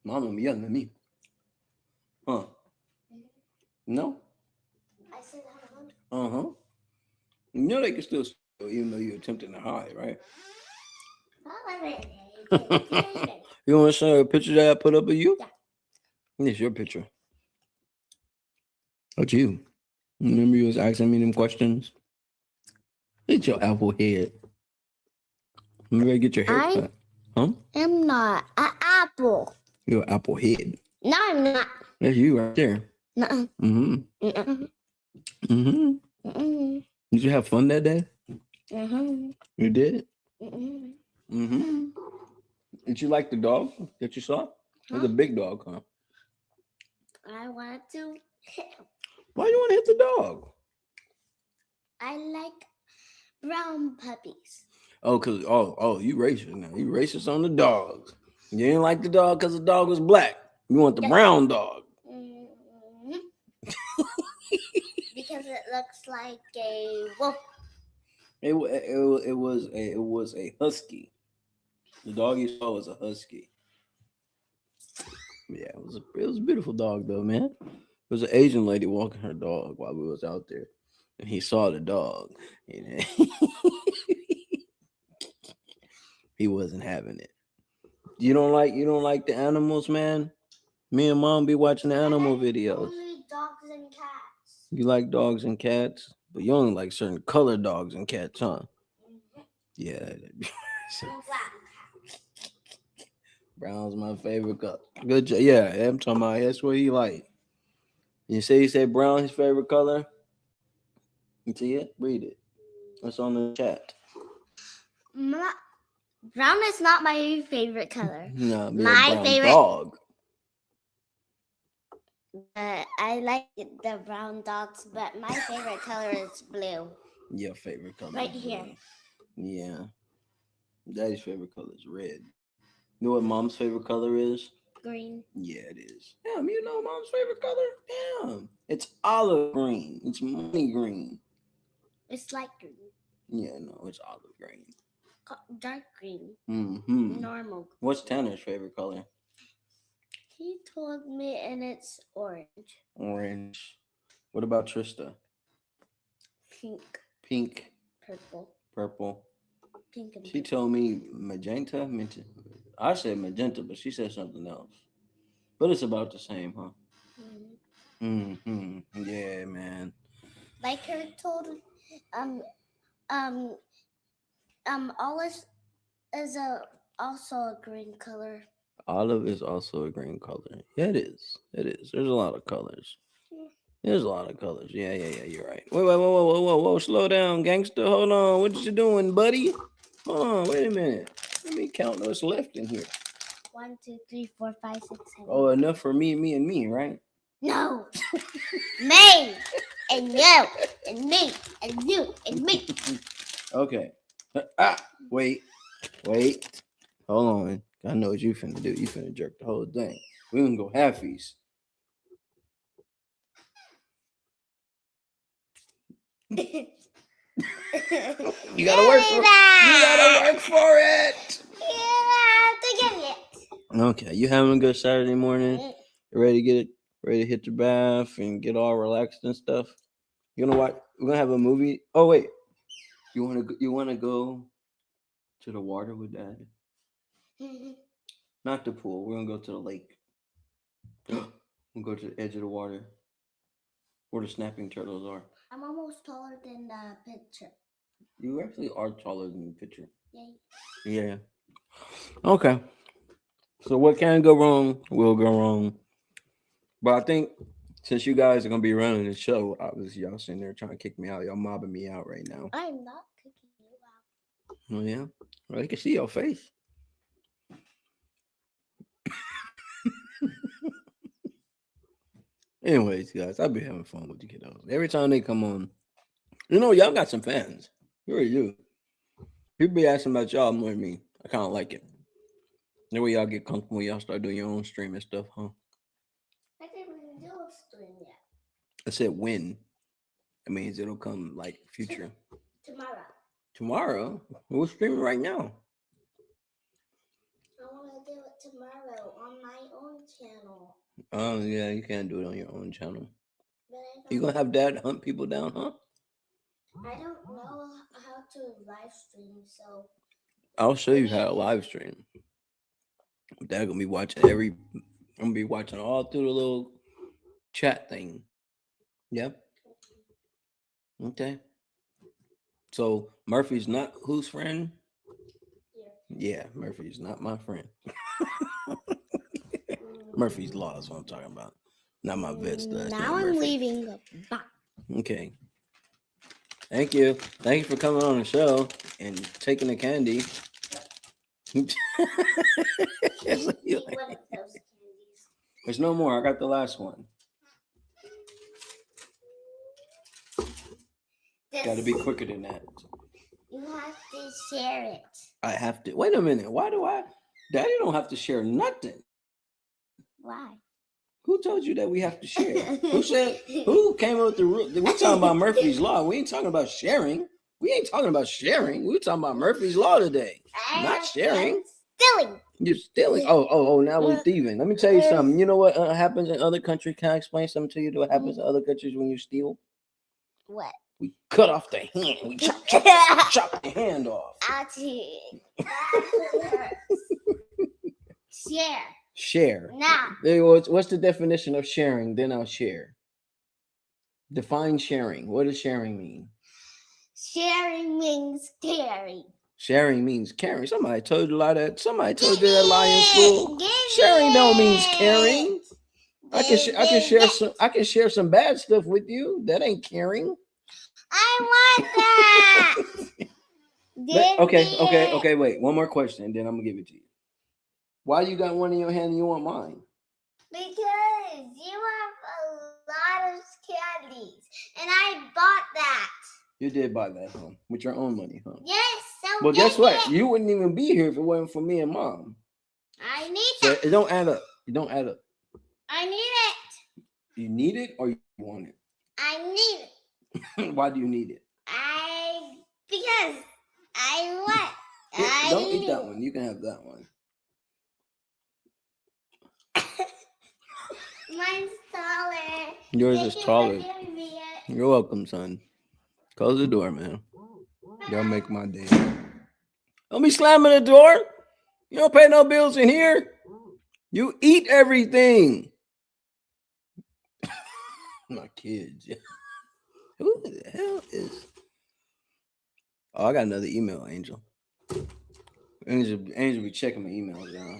Mom be yelling at me. Huh? No? I said Uh-huh. You know they can still steal even though you're attempting to hide, right? You want to show a picture that I put up of you? Yeah. It's your picture. That's you. Remember you was asking me them questions? It's your apple head. Remember to get your hair cut. Huh? I'm not an apple. You're an apple head. No, I'm not. That's you right there. Nuh-uh. Mm-hmm. Mm-mm. Mm-hmm. Mm-mm. Did you have fun that day? Mm-hmm. You did? Mm-mm. Mm-hmm. Did you like the dog that you saw? It was a big dog, huh? I want to hit him. Why you want to hit the dog? I like brown puppies. Oh, you racist now. You racist on the dogs. You didn't like the dog because the dog was black. You want the brown dog. Mm-hmm. Because it looks like a wolf. It was a husky. The dog you saw was a husky. Yeah, it was a beautiful dog though, man. It was an Asian lady walking her dog while we was out there, and he saw the dog, and he wasn't having it. You don't like the animals, man? Me and Mom be watching the animal videos. Only dogs and cats. You like dogs and cats, but you only like certain colored dogs and cats, huh? Mm-hmm. Yeah. Black. Brown's my favorite color. Good job. Yeah, I'm talking about that's what he like. You said brown his favorite color? You see it? Read it. It's on the chat. Brown is not my favorite color. No, my brown favorite dog. I like the brown dogs, but my favorite color is blue. Your favorite color. Right here. Yeah. Daddy's favorite color is red. You know what Mom's favorite color is? Green. Yeah, it is. Damn, you know Mom's favorite color? Damn. It's olive green. It's money green. It's light green. Yeah, no, it's olive green. Dark green. Mm-hmm. Normal. What's Tanner's favorite color? He told me, and it's orange. Orange. What about Trista? Pink. Pink. Purple. Purple. Pink and She told me magenta. I said magenta, but she said something else. But it's about the same, huh? Mm-hmm. Yeah, man. Like her told, olive is also a green color. Olive is also a green color. Yeah, it is. It is. There's a lot of colors. There's a lot of colors. Yeah. You're right. Wait, whoa. Slow down, gangster. Hold on. What you doing, buddy? Hold on. Wait a minute. Let me count what's left in here. 1, 2, 3, 4, 5, 6, 7. Oh, enough for me, and me, right? No. Me and you and me and you and me. Okay. Wait. Hold on. I know what you finna do. You finna jerk the whole thing. We gonna go halfies. You gotta work for it. You gotta work for it. You have to get it. Okay, you having a good Saturday morning? You ready to hit the bath and get all relaxed and stuff? You gonna watch? We're gonna have a movie. Oh wait, you wanna go to the water with Dad? Not the pool. We're gonna go to the lake. We'll go to the edge of the water where the snapping turtles are. I'm almost taller than the picture. You actually are taller than the picture. Yay. Yeah. Okay. So what can go wrong will go wrong. But I think since you guys are gonna be running the show, obviously y'all sitting there trying to kick me out. Y'all mobbing me out right now. I'm not kicking you out. Oh yeah. Well, I can see your face. Anyways, guys, I've been having fun with the kiddos. Every time they come on, y'all got some fans. You really do. People be asking about y'all more than me. I kind of like it. Then when y'all get comfortable, y'all start doing your own stream and stuff, huh? I didn't even do a stream yet. I said when. That means it'll come like future. Tomorrow. Tomorrow? We're streaming right now. I want to do it tomorrow on my own channel. Oh yeah, you can't do it on your own channel. But You gonna have Dad hunt people down, huh? I don't know how to live stream, so I'll show you how to live stream. Dad gonna be watching I'm gonna be watching all through the little chat thing. Yep. Okay. So Murphy's not whose friend? Yeah, Murphy's not my friend. Murphy's Law is what I'm talking about. Not my vet stud. Now I'm leaving the box. Okay. Thank you. Thank you for coming on the show and taking the candy. There's no more. I got the last one. Got to be quicker than that. You have to share it. I have to. Wait a minute. Why do I? Daddy don't have to share nothing. Why? Who told you that we have to share? Who said? Who came up with the rule? We're talking about Murphy's Law. We ain't talking about sharing. We ain't talking about sharing. We're talking about Murphy's Law today. Not sharing. Stealing. You're stealing. Oh, now we're thieving. Let me tell you something. You know what happens in other countries? Can I explain something to you? What happens in other countries when you steal? What? We cut off the hand. We chop the hand off. Share. Now. What's the definition of sharing? Then I'll share. Define sharing. What does sharing mean? Sharing means caring. Sharing means caring. Somebody told you that lie in school. Sharing don't mean caring. I can share some bad stuff with you. That ain't caring. I want that. Okay. Wait. One more question, and then I'm gonna give it to you. Why you got one in your hand and you want mine? Because you have a lot of candies, and I bought that. You did buy that, huh? With your own money, huh? Yes. So well, guess what? You wouldn't even be here if it wasn't for me and Mom. I need it. It don't add up. It don't add up. I need it. You need it or you want it? I need it. Why do you need it? Because I want. Don't eat that one. You can have that one. Mine's taller. Yours is taller. You're welcome, son. Close the door, man. Y'all make my day. Don't be slamming the door. You don't pay no bills in here. You eat everything. My kids. Who the hell is? Oh, I got another email, Angel. Angel be checking my emails now.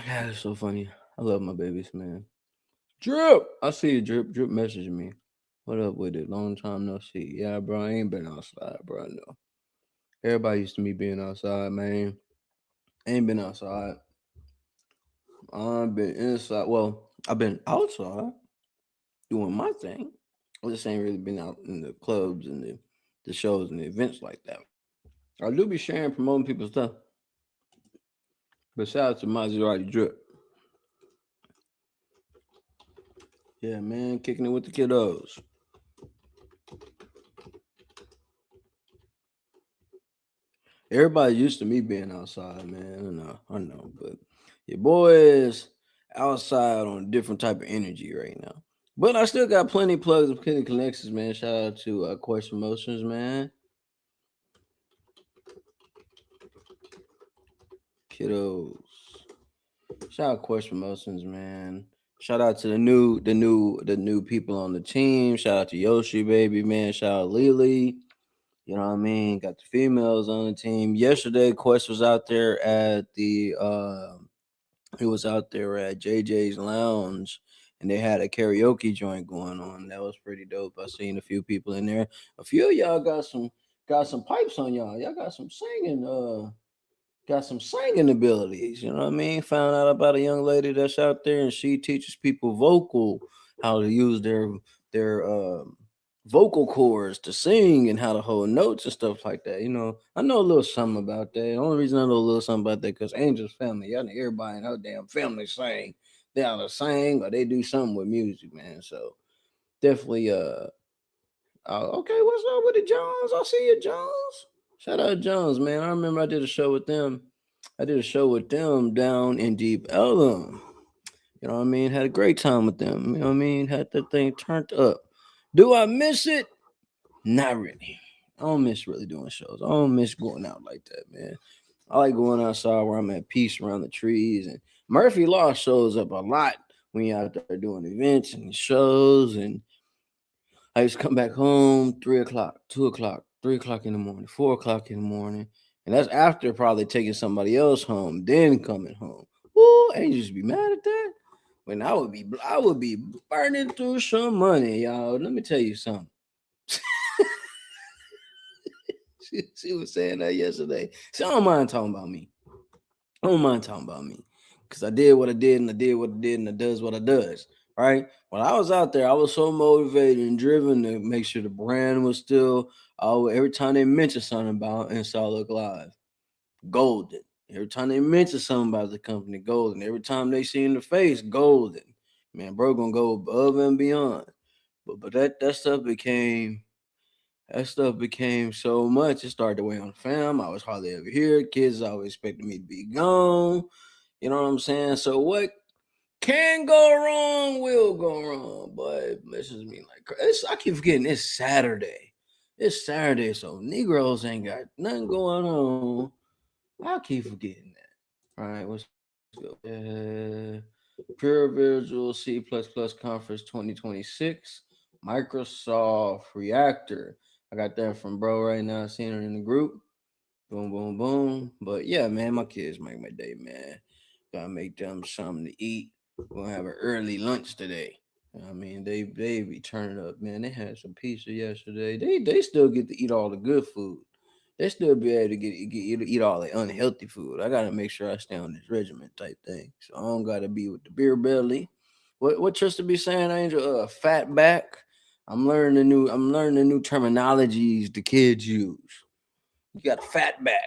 God, it's so funny. I love my babies, man. Drip, I see you, Drip. Drip messaging me. What up with it? Long time no see. Yeah, bro, I ain't been outside, bro. I know. Everybody used to me being outside, man. I ain't been outside. I've been inside. Well, I've been outside doing my thing. I just ain't really been out in the clubs and the shows and the events like that. I do be sharing, promoting people's stuff. But shout out to Maserati Drip. Yeah, man, kicking it with the kiddos. Everybody used to me being outside, man. I know, but your boy is outside on a different type of energy right now. But I still got plenty of plugs and plenty of connections, man. Shout out to Question Motions, man. Kiddos. Shout out Question Motions, man. Shout out to the new people on the team. Shout out to Yoshi, baby, man. Shout out Lily. You know what I mean? Got the females on the team. Yesterday, Quest was out there at he was out there at JJ's Lounge, and they had a karaoke joint going on. That was pretty dope. I seen a few people in there. A few of y'all got some pipes on y'all. Y'all got some singing abilities. You know what I mean? Found out about a young lady that's out there, and she teaches people how to use their vocal cords to sing and how to hold notes and stuff like that. You know, I know a little something about that. The only reason I know a little something about that because Angel's family, y'all know everybody in her damn family sing. They either sing or they do something with music, man. So definitely okay, what's up with the Jones? I see you, Jones. Shout out Jones, man. I remember I did a show with them. I did a show with them down in Deep Ellum. You know what I mean? Had a great time with them. You know what I mean? Had that thing turned up. Do I miss it? Not really. I don't miss really doing shows. I don't miss going out like that, man. I like going outside where I'm at peace around the trees. And Murphy Law shows up a lot when you're out there doing events and shows. And I used to come back home 3 o'clock, 2 o'clock, 3 o'clock in the morning, 4 o'clock in the morning. And that's after probably taking somebody else home, then coming home. Ooh, angels be mad at that. When I would be burning through some money, y'all. Let me tell you something. She was saying that yesterday. See, I don't mind talking about me. I don't mind talking about me. Because I did what I did and I did what I did and I does what I does. Right? When I was out there, I was so motivated and driven to make sure the brand was still every time they mentioned something about Inside Look Live, golden. Every time they mention something about the company, golden. Every time they see in the face, golden. Man, bro, gonna go above and beyond. But that stuff became so much. It started to weigh on the fam. I was hardly ever here. Kids always expected me to be gone. You know what I'm saying? So what can go wrong will go wrong. But it messes me like I keep forgetting it's Saturday. It's Saturday, so Negroes ain't got nothing going on. I keep forgetting that. All right, let's go. Pure Visual C++ Conference 2026, Microsoft Reactor. I got that from bro right now. I seen it in the group. Boom, boom, boom. But yeah, man, my kids make my day, man. Gotta make them something to eat. We're gonna have an early lunch today. I mean, they be turning up, man. They had some pizza yesterday. They still get to eat all the good food. They still be able to eat all the unhealthy food. I gotta make sure I stay on this regimen type thing. So I don't gotta be with the beer belly. What Tristan be saying, Angel? Fat back. I'm learning the new terminologies the kids use. You got a fat back.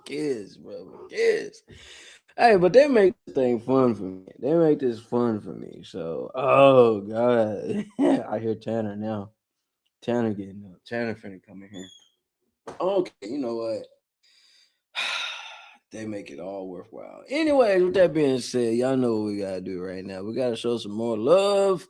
Kids, bro. Kids. Hey, but they make this thing fun for me. They make this fun for me. So, oh god, I hear Tanner now. Tanner getting up. Tanner finna come in here. Okay, you know what? They make it all worthwhile. Anyways, with that being said, y'all know what we gotta do right now. We gotta show some more love.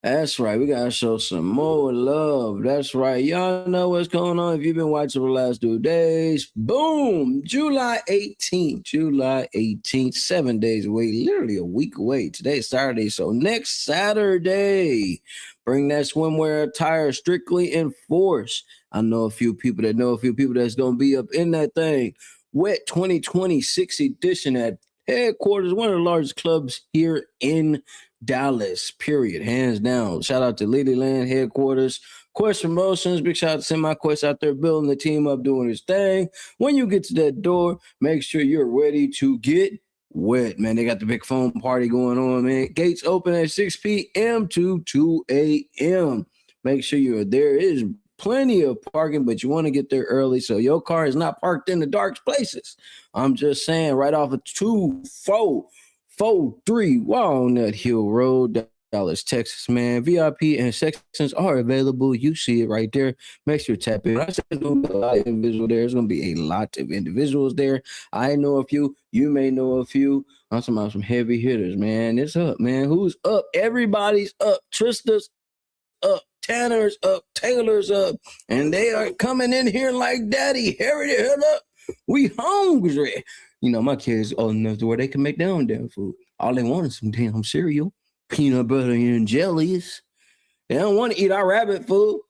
That's right. We gotta show some more love. That's right. Y'all know what's going on. If you've been watching for the last 2 days, boom, July 18th, 7 days away, literally a week away. Today's Saturday, so next Saturday, bring that swimwear attire strictly in force. I know a few people that's gonna be up in that thing. Wet 2026 edition at headquarters, one of the largest clubs here in Dallas, period, hands down. Shout out to Lilyland headquarters, Quest Promotions. Big shout out to Semi Quest out there building the team up, doing his thing. When you get to that door, make sure you're ready to get wet, man. They got the big foam party going on, man. Gates open at 6 p.m. to 2 a.m. Make sure you're there. It is plenty of parking, but you want to get there early so your car is not parked in the dark places. I'm just saying, right off of 2443 Walnut Hill Road, Dallas, Texas, man. VIP and sections are available. You see it right there. Make sure to tap in. I said there's going to be a lot of individuals there. There's going to be a lot of individuals there. I know a few. You may know a few. I'm talking about some heavy hitters, man. It's up, man. Who's up? Everybody's up. Trista's up. Tanner's up. Taylor's up. And they are coming in here like daddy. Hurry the hell up. We hungry. You know, my kids old enough to where they can make their own damn food. All they want is some damn cereal, peanut butter and jellies. They don't want to eat our rabbit food.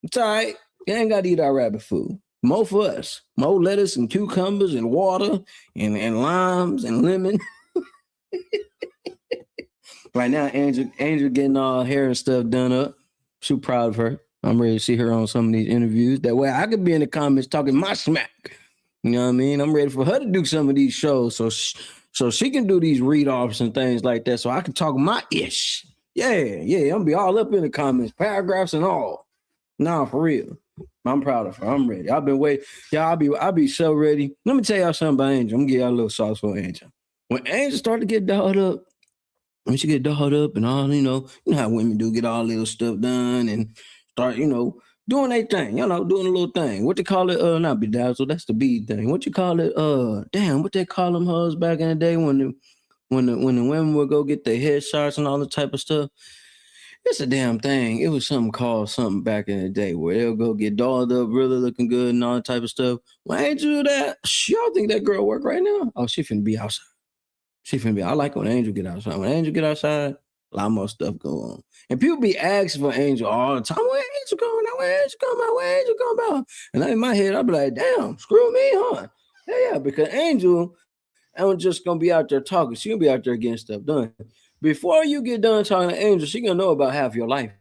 It's all right. They ain't got to eat our rabbit food. More for us. More lettuce and cucumbers and water and limes and lemon. Right now, Angel getting all hair and stuff done up. Super proud of her. I'm ready to see her on some of these interviews. That way I could be in the comments talking my smack. You know what I mean? I'm ready for her to do some of these shows. So So she can do these read-offs and things like that. So I can talk my ish. Yeah, I'm gonna be all up in the comments, paragraphs and all. Nah, for real. I'm proud of her. I'm ready. I've been waiting. Yeah, I'll be so ready. Let me tell y'all something about Angel. I'm gonna give y'all a little sauce for Angel. When Angel started to get dolled up, when she get dolled up and all, you know how women do, get all little stuff done and start, doing their thing, doing a little thing. What they call it? Not bedazzled. That's the bead thing. What you call it? Damn, what they call them hoes back in the day when the women would go get their headshots and all the type of stuff. It's a damn thing. It was something called something back in the day where they'll go get dolled up, really looking good and all that type of stuff. Why ain't you do that? Y'all think that girl work right now? Oh, she finna be outside. I like when Angel get outside. When Angel get outside, a lot more stuff go on. And people be asking for Angel all the time. Where Angel going? Where Angel coming? Where Angel coming? And in my head, I'll be like, damn, screw me, huh? Yeah, because Angel ain't just gonna be out there talking. She gonna be out there getting stuff done. Before you get done talking to Angel, she gonna know about half your life.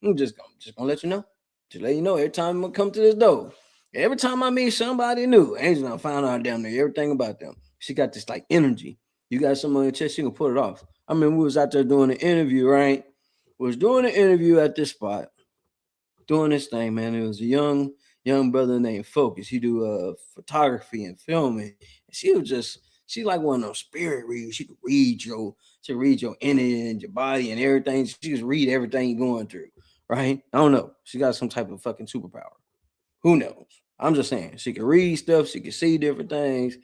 I'm just gonna let you know. Just let you know every time I'm gonna come to this door. Every time I meet somebody new, Angel done found out damn near everything about them. She got this like energy. You got something on your chest, she can put it off. I mean, we was out there doing an interview, right? We was doing an interview at this spot, doing this thing, man. It was a young brother named Focus. He do photography and filming. And she like one of those spirit readers. She could read your energy and your body and everything. She just read everything you're going through, right? I don't know. She got some type of fucking superpower. Who knows? I'm just saying. She can read stuff. She can see different things.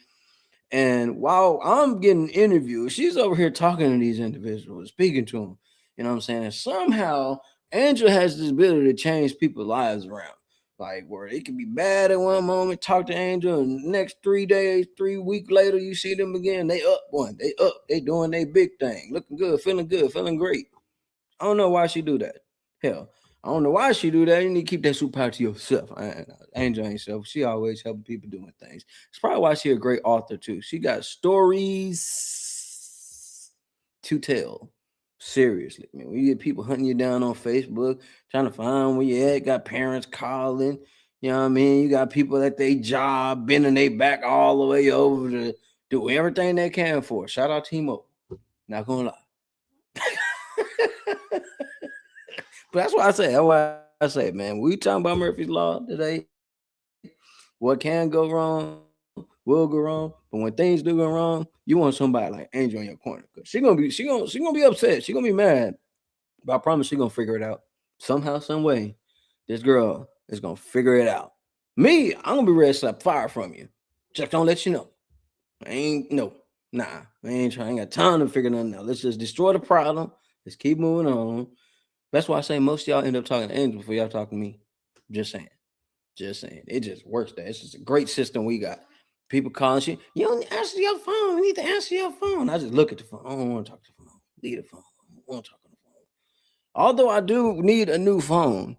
And while I'm getting interviewed, she's over here talking to these individuals, speaking to them. You know what I'm saying? And somehow Angel has this ability to change people's lives around. Like where it can be bad at one moment, talk to Angel, and the next 3 days, 3 weeks later, you see them again. They up one. They up. They doing their big thing. Looking good, feeling great. I don't know why she do that. Hell, I don't know why she do that. You need to keep that superpower to yourself. Angel ain't self. She always helping people doing things. It's probably why she a great author too. She got stories to tell. Seriously, man. When you get people hunting you down on Facebook, trying to find where you at, got parents calling. You know what I mean? You got people at their job bending their back all the way over to do everything they can for. Shout out T-Mobile. Not gonna lie. But that's why I say, man, we talking about Murphy's Law today. What can go wrong will go wrong. But when things do go wrong, you want somebody like Angel in your corner. Because she gonna be upset. She gonna be mad. But I promise she gonna figure it out. Somehow, some way, this girl is gonna figure it out. Me, I'm gonna be ready to slap fire from you. Just don't let you know. I ain't got time to figure nothing out. Let's just destroy the problem. Let's keep moving on. That's why I say most of y'all end up talking to Angel before y'all talk to me. Just saying. It just works there. It's just a great system we got. People calling you don't answer your phone. You need to answer your phone. I just look at the phone. I don't want to talk to the phone. Leave the phone. I don't want to talk on the phone. Although I do need a new phone.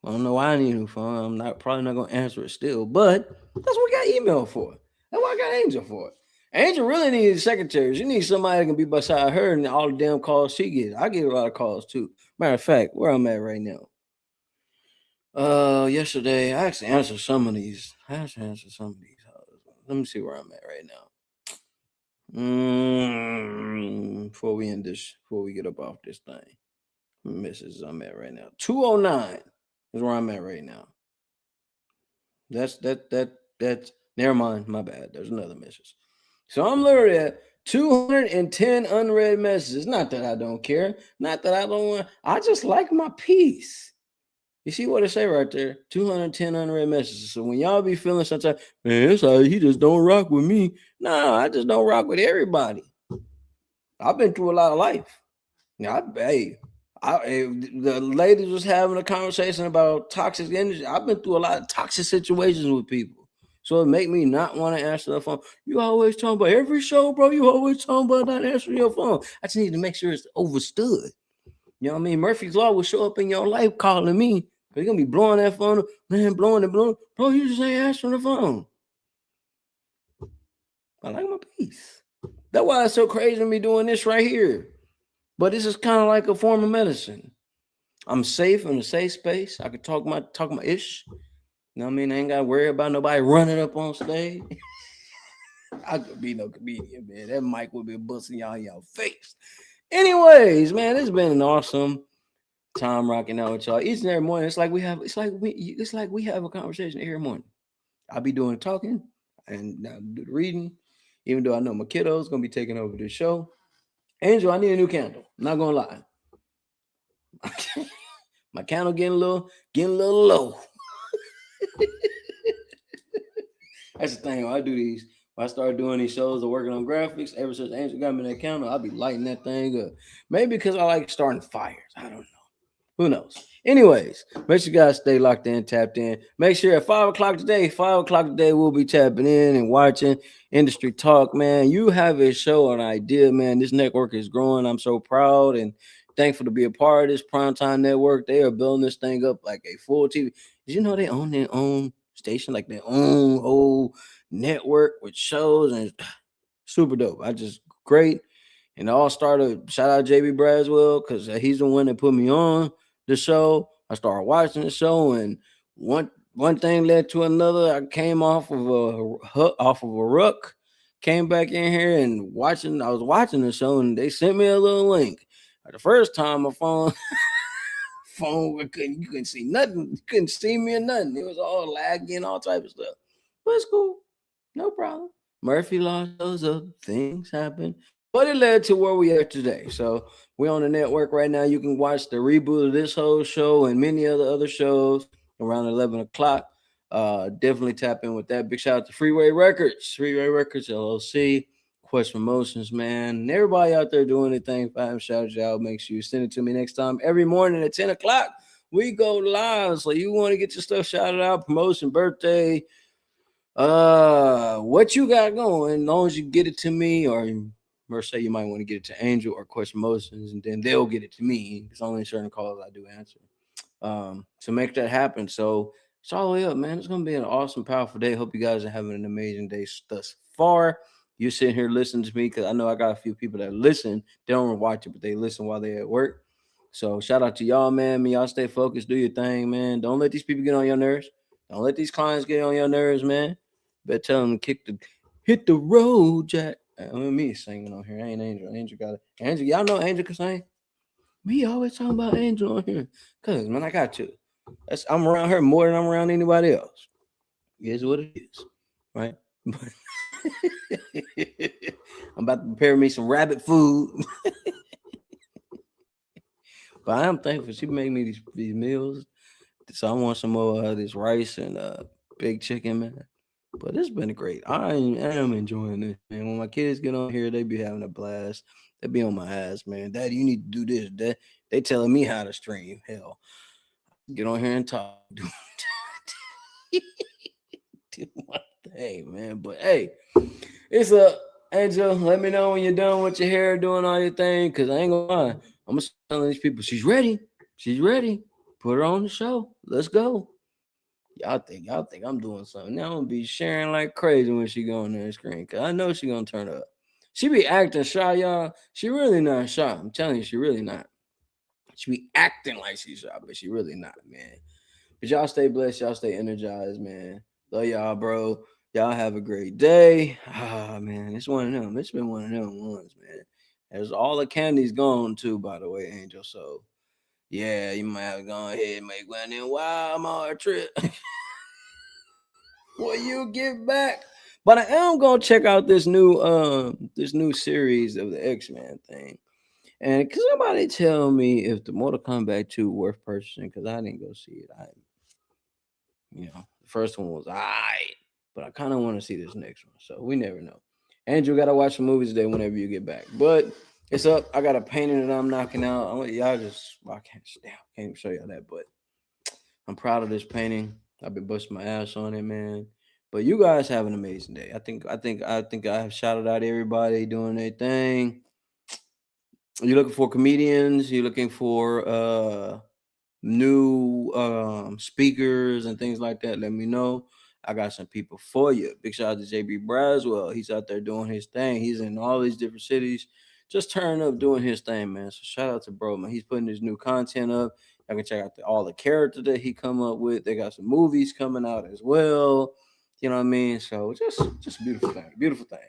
I don't know why I need a new phone. Probably not gonna answer it still, but that's what we got email for. That's what I got Angel for. Angel really needs secretaries. She needs somebody that can be beside her and all the damn calls she gets. I get a lot of calls too. Matter of fact, where I'm at right now. Yesterday I actually answered some of these. Let me see where I'm at right now. Before we get up off this thing. Misses I'm at right now. 209 is where I'm at right now. That's never mind. My bad. There's another message. So I'm literally at 210 unread messages. Not that I don't care. Not that I don't want. I just like my peace. You see what I say right there? 210 unread messages. So when y'all be feeling such a man, it's like he just don't rock with me. No, I just don't rock with everybody. I've been through a lot of life. Now, the ladies was having a conversation about toxic energy. I've been through a lot of toxic situations with people. So it make me not want to answer the phone. You always talking about every show, bro. You always talking about not answering your phone. I just need to make sure it's overstood. You know what I mean? Murphy's Law will show up in your life calling me. You're going to be blowing that phone up. Man, blowing. Bro, you just ain't answering the phone. I like my peace. That's why it's so crazy me doing this right here. But this is kind of like a form of medicine. I'm safe in a safe space. I can talk my ish. You know what I mean? I ain't got to worry about nobody running up on stage. I could be no comedian, man. That mic would be busting y'all in your face. Anyways, man, it's been an awesome time rocking out with y'all each and every morning. It's like we have a conversation every morning. I'll be doing the talking and now do the reading, even though I know my kiddo's gonna be taking over the show. Angel, I need a new candle. I'm not gonna lie. My candle getting a little low. That's the thing. When I do these, when I start doing these shows or working on graphics, ever since Angel got me that candle, I'll be lighting that thing up. Maybe because I like starting fires. I don't know. Who knows? Anyways, make sure you guys stay locked in, tapped in. Make sure at 5 o'clock today, we'll be tapping in and watching Industry Talk, man. You have a show, an idea, man. This network is growing. I'm so proud and thankful to be a part of this primetime network. They are building this thing up like a full TV. Did you know they own their own station, like their own whole network with shows and super dope. I just great. And it all started, shout out JB Braswell, because he's the one that put me on the show. I started watching the show, and one thing led to another. I came off of a ruck, came back in here and watching. I was watching the show, and they sent me a little link. The first time my phone you couldn't see nothing, you couldn't see me or nothing. It was all laggy and all type of stuff. But it's cool, no problem. Murphy Law shows up, things happen. But it led to where we are today. So we're on the network right now. You can watch the reboot of this whole show and many other shows around 11 o'clock. Definitely tap in with that. Big shout out to Freeway Records, LLC, Quest Promotions, man. And everybody out there doing anything, if I haven't shouted you out, make sure you send it to me next time. Every morning at 10 o'clock, we go live. So you want to get your stuff shouted out, promotion, birthday, what you got going, as long as you get it to me, or say you might want to get it to Angel or Question Motions, and then they'll get it to me. It's only certain calls I do answer. To make that happen. So it's all the way up, man. It's gonna be an awesome, powerful day. Hope you guys are having an amazing day thus far. You're sitting here listening to me because I know I got a few people that listen. They don't watch it, but they listen while they're at work. So shout out to y'all, man. Y'all stay focused, do your thing, man. Don't let these people get on your nerves. Don't let these clients get on your nerves, man. Better tell them to hit the road, Jack. Me singing on here. I ain't Angel. Angel got it. Angel, y'all know Angel can sing. We always talking about Angel on here. Cause man, I got to. I'm around her more than I'm around anybody else. It is what it is. Right? I'm about to prepare me some rabbit food. But I am thankful she made me these meals. So I want some more of this rice and big chicken, man. But it's been great. I am enjoying this, man. When my kids get on here, they be having a blast. They be on my ass, man. Daddy, you need to do this. They telling me how to stream. Hell, get on here and talk. Do my thing, man. But hey, it's a Angel. Let me know when you're done with your hair, doing all your thing. Cause I ain't gonna lie. I'm gonna tell these people she's ready. She's ready. Put her on the show. Let's go. Y'all think I'm doing something. Now I'm gonna be sharing like crazy when she go on there screen. Cause I know she gonna turn up. She be acting shy, y'all. She really not shy. I'm telling you, she really not. She be acting like she's shy, but she really not, man. But y'all stay blessed. Y'all stay energized, man. Love y'all, bro. Y'all have a great day. Ah, man, it's one of them. It's been one of them ones, man. There's all the candy's gone too, by the way, Angel. So yeah, you might have to go ahead and make one of them Walmart trip. When you get back. But I am gonna check out this new series of the X-Men thing. And can somebody tell me if the Mortal Kombat 2 worth purchasing? Because I didn't go see it. The first one was alright, but I kind of want to see this next one. So we never know. Andrew, gotta watch the movies today whenever you get back. But it's up. I got a painting that I'm knocking out. I can't even show y'all that, but I'm proud of this painting. I've been busting my ass on it, man. But you guys have an amazing day. I think I have shouted out everybody doing their thing. You're looking for comedians, you're looking for new speakers and things like that, let me know. I got some people for you. Big shout out to JB Braswell. He's out there doing his thing. He's in all these different cities, just turning up doing his thing, man. So shout out to bro, man. He's putting his new content up. I can check out all the characters that he come up with. They got some movies coming out as well. You know what I mean? So just a beautiful thing. Beautiful thing.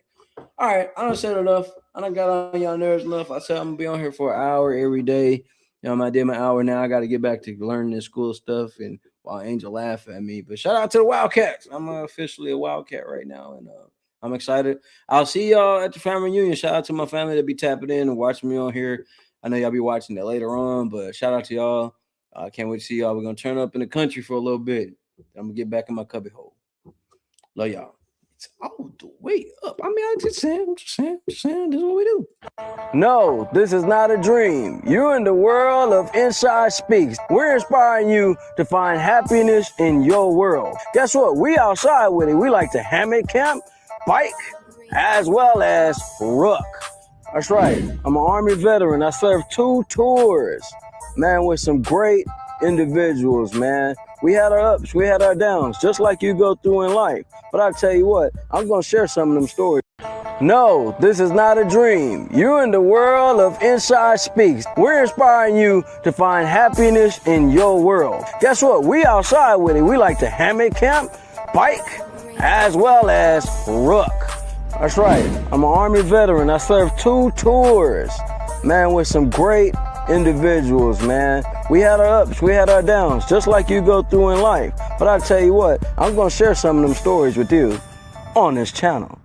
All right, I done said enough. I done got on y'all nerves enough. I said I'm gonna be on here for an hour every day. You know, I did my hour now. I got to get back to learning this school stuff. And while Angel laugh at me, but shout out to the Wildcats. I'm officially a Wildcat right now, and I'm excited. I'll see y'all at the family reunion. Shout out to my family that be tapping in and watching me on here. I know y'all be watching that later on, but shout out to y'all. I can't wait to see y'all. We're gonna turn up in the country for a little bit. I'm gonna get back in my cubby hole. Love y'all. It's all the way up. I mean, I'm just saying. This is what we do. No, this is not a dream. You're in the world of Inside Speaks. We're inspiring you to find happiness in your world. Guess what? We outside with it. We like to hammock camp, bike, as well as ruck. That's right. I'm an Army veteran. I served 2 tours, man, with some great individuals, man. We had our ups, we had our downs, just like you go through in life. But I tell you what, I'm gonna share some of them stories. No, this is not a dream. You're in the world of Inside Speaks. We're inspiring you to find happiness in your world. Guess what? We outside with it. We like to hammock camp, bike, as well as ruck. That's right. I'm an Army veteran. I served 2 tours, man, with some great individuals, man. We had our ups, we had our downs, just like you go through in life. But I tell you what, I'm gonna share some of them stories with you on this channel.